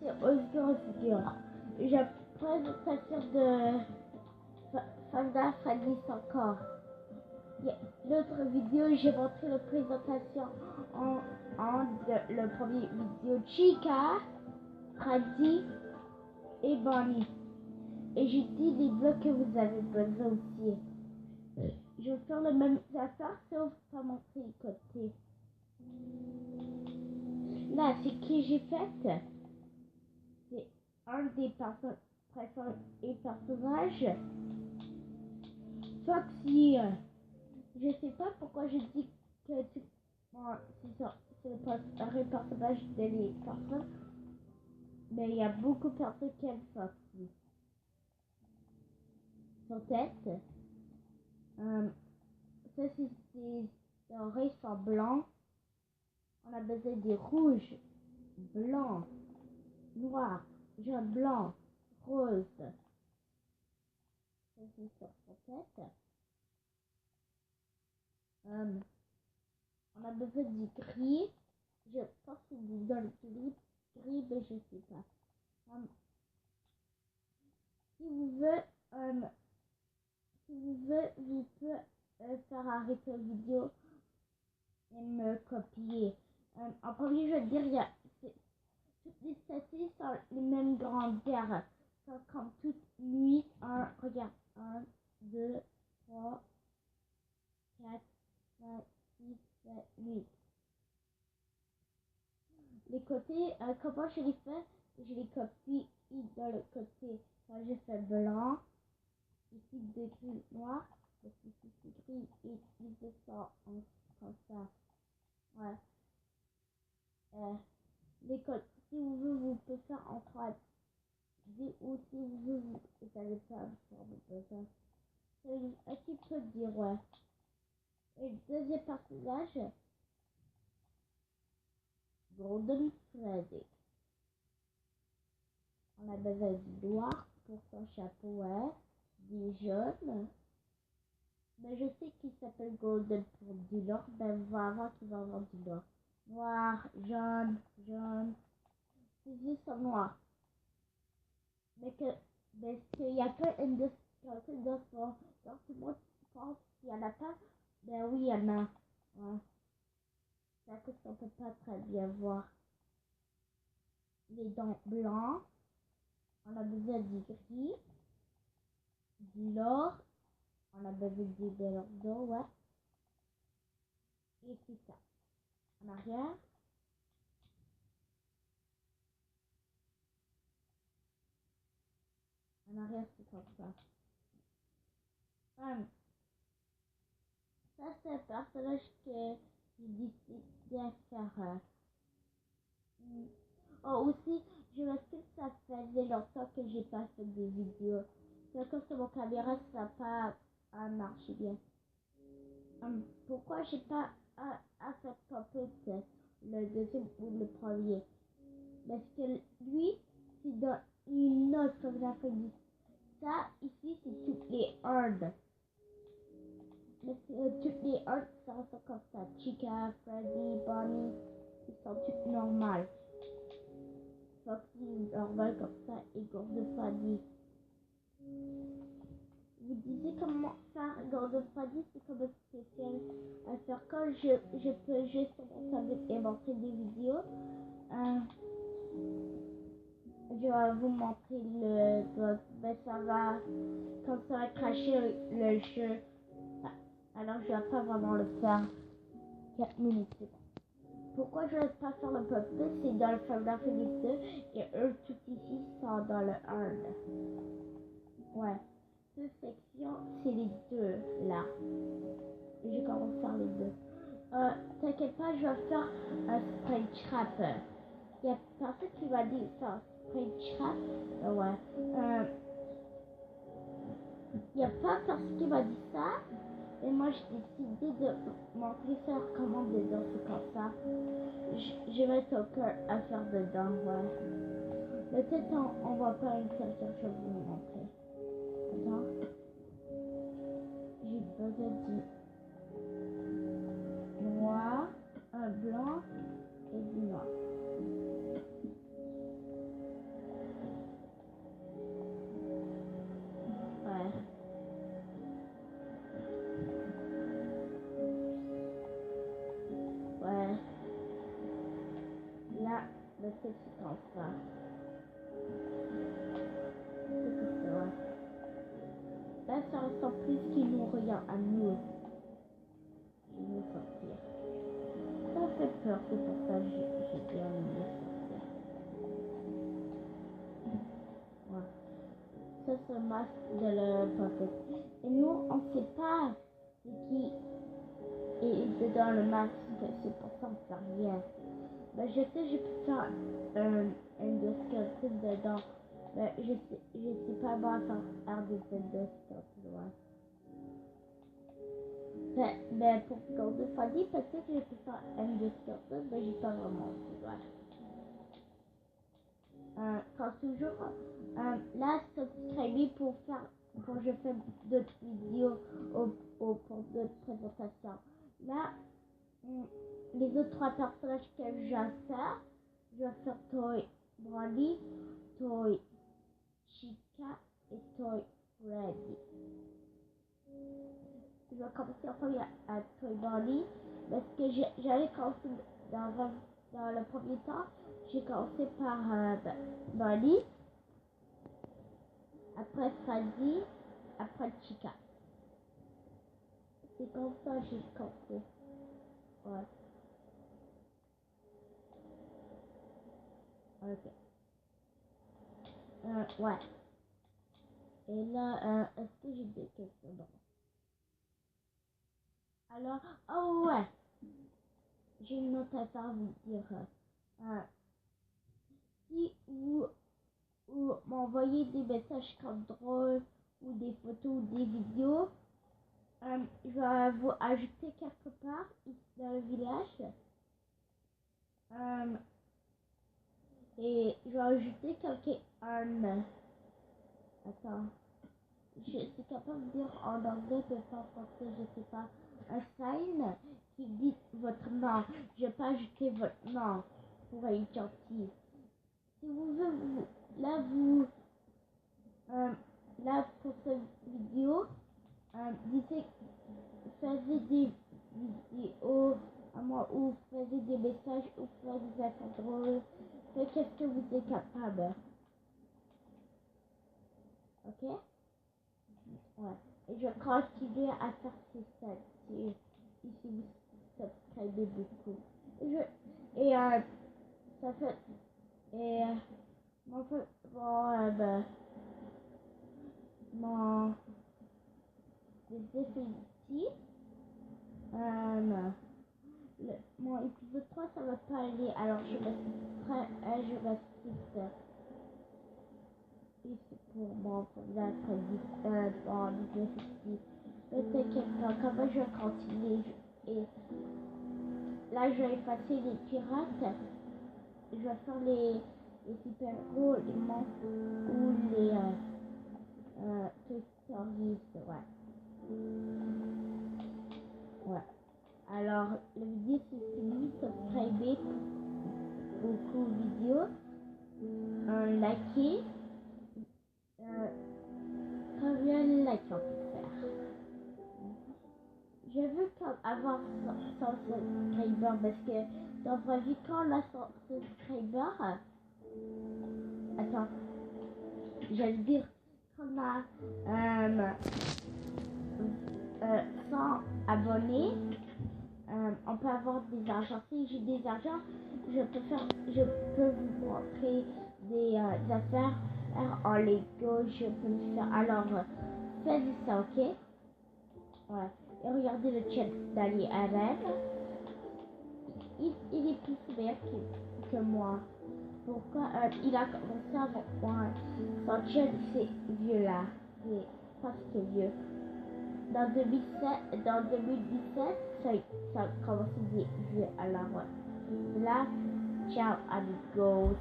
c'est Oscar. J'ai une présentation de Fanda Freddy's encore. L'autre vidéo, j'ai montré la présentation de le premier vidéo Chica, Freddy et Bonnie. Et j'ai dit les blocs que vous avez besoin aussi. Je vais faire les mêmes affaires sauf pas montrer les côtés. Là, ce que j'ai fait, c'est un des personnages. Foxy. Je sais pas pourquoi je dis que c'est le personnage de les personnes. Mais il y a beaucoup de personnes qui aiment Foxy. Son tête. Ça, c'est des oreilles sont blancs. On a besoin des rouges, blancs, noirs, jaune, blanc, rose. Ça, c'est sur sa tête. On a besoin du gris. Je pense que c'est dans le gris, mais je sais pas. Si vous voulez, vous pouvez faire arrêter la vidéo et me copier. En premier, je vais dire, toutes les statues sont les mêmes grandeurs. Sont comme toutes 8. Regarde. 1, 2, 3, 4, 5, 6, 7, 8. Les côtés, comment je les fais? Je les copie dans le côté. Quand je fais blanc, ici de gris noir, ici c'est gris et ici ça comme ça. Ouais. Les codes, si vous voulez, vous pouvez faire en 3D ou si vous voulez, vous n'allez pas faire besoin. C'est un petit peu dire, ouais. Et le deuxième personnage, Golden Freddy. On a besoin du noir pour son chapeau, ouais. Du jaune. Mais je sais qu'il s'appelle Golden pour du noir. Ben, on va voir qu'il va avoir du noir. Noir, jaune. C'est juste en noir. Mais qu'il n'y a pas une dans tout le monde pense qu'il n'y en a pas. Ben oui, il y en a. Ouais. C'est à cause qu'on ne peut pas très bien voir. Les dents blancs. On a besoin du gris. Du l'or. On a besoin du bordeaux, ouais. Et c'est ça. En arrière. En arrière, c'est comme ça. Ça, c'est un personnage que j'ai décidé de faire. Oh, aussi, je m'excuse, ça faisait longtemps que j'ai pas fait des vidéos. C'est comme que mon caméra, ça n'a pas marché bien. Pourquoi j'ai pas fait Puppet, le deuxième ou le premier? Parce que lui, c'est dans une autre photographie. Ça, ici, c'est toutes les hordes. Mais toutes les hordes, ça ressemble comme ça. Chica, Freddy, Bonnie, ils sont toutes normales. Foxy, normal comme ça, et Golden Freddy. Vous disiez comment faire Golden Freddy, c'est comme un spécial à faire quand je peux jouer sur mon tablette et montrer des vidéos. Je vais vous montrer le doc. Ben ça va, quand ça va cracher le jeu, alors je vais pas vraiment le faire 4 minutes. Pourquoi je ne vais pas faire le puppet? C'est dans le Final Fantasy 2 et eux tout ici sont dans le 1. Ouais. Cette section, c'est les deux là. Je commence à faire les deux. T'inquiète pas, je vais faire un sprite trap. Il y a personne qui m'a dit ça, sprite trap. Ouais. Il n'y a pas personne qui m'a dit ça. Et moi, j'ai décidé de montrer ça comment dedans, c'est comme ça. Je vais être au cœur à faire dedans, ouais. Peut-être on va faire une seule chose, je vais vous montrer. Attends. J'ai besoin du noir, un blanc et du noir. cette séquence-là. C'est comme ça, ouais. Là, ça ressemble plus qu'il nous regarde à nous. Je vais sortir. Ça me fait peur, c'est pour ça que j'ai bien aimé sortir. Ouais. Ça, c'est le masque de la princesse. Et nous, on sait pas c'est qui est dedans le masque. C'est pour ça qu'on ne fait rien. Ben, je sais, j'ai pu faire endoscopie dedans. Ben, je sais pas moi faire des endoscopies, ouais. Ben, pour Golden Freddy, peut-être que j'ai pu faire endoscopie, mais j'ai pas vraiment pu, ouais. Quand toujours, là, subscribez pour je fais d'autres vidéos pour d'autres présentations. Là, les autres 3 personnages que je vais faire Toy Bonnie, Toy Chica et Toy Freddy. Je vais commencer en premier à Toy Bonnie parce que j'allais commencer dans le premier temps. J'ai commencé par Bonnie, après Freddy, après Chica. C'est comme ça que j'ai commencé. Ouais. Ok. Ouais. Et là, est-ce que j'ai des questions? Non. Alors, oh ouais. J'ai une autre affaire à vous dire. Si vous m'envoyez des messages comme drôles ou des photos ou des vidéos, je vais vous ajouter quelque part ici dans le village. Et je vais ajouter quelqu'un. Attends. Je suis capable de dire en anglais, mais pas en français, je sais pas. Un sign qui dit votre nom. Je vais pas ajouter votre nom pour être gentil. Si vous voulez, là pour cette vidéo, faisez des vidéos à moi ou faisez des messages ou faites des affaires drôles. Faites qu'est-ce que vous êtes capable. Ok? Ouais. Et je continue à faire ces statuts. Si vous subscribez beaucoup. Ça fait. Et mon définitif. Mon épisode 3 ça va pas aller. Alors je reste ici pour mon problème bon définitif. Peut-être que comment je vais continuer. Et là je vais effacer les pirates. Je vais faire les super-héros, les monstres ou les terroristes, ouais. Ouais. Alors, le vidéo c'est fini, subscribez pour beaucoup de vidéos, likez, combien de likes on peut faire. Je veux avoir 100 subscribers parce que dans ma vie, quand on a 100 subscribers, attends, j'allais dire qu'on a 100 abonnés, on peut avoir des argents. Si j'ai des argents, je peux vous montrer des affaires en Lego, je peux le faire. Alors, faites ça, ok? Ouais. Et regardez le chat d'Ali Arab. Il est plus vert que moi. Pourquoi il a commencé avant moi? Son chat, c'est vieux là. C'est presque vieux. Dans 2017, ça a commencé vieux. Alors, là, ciao amigos.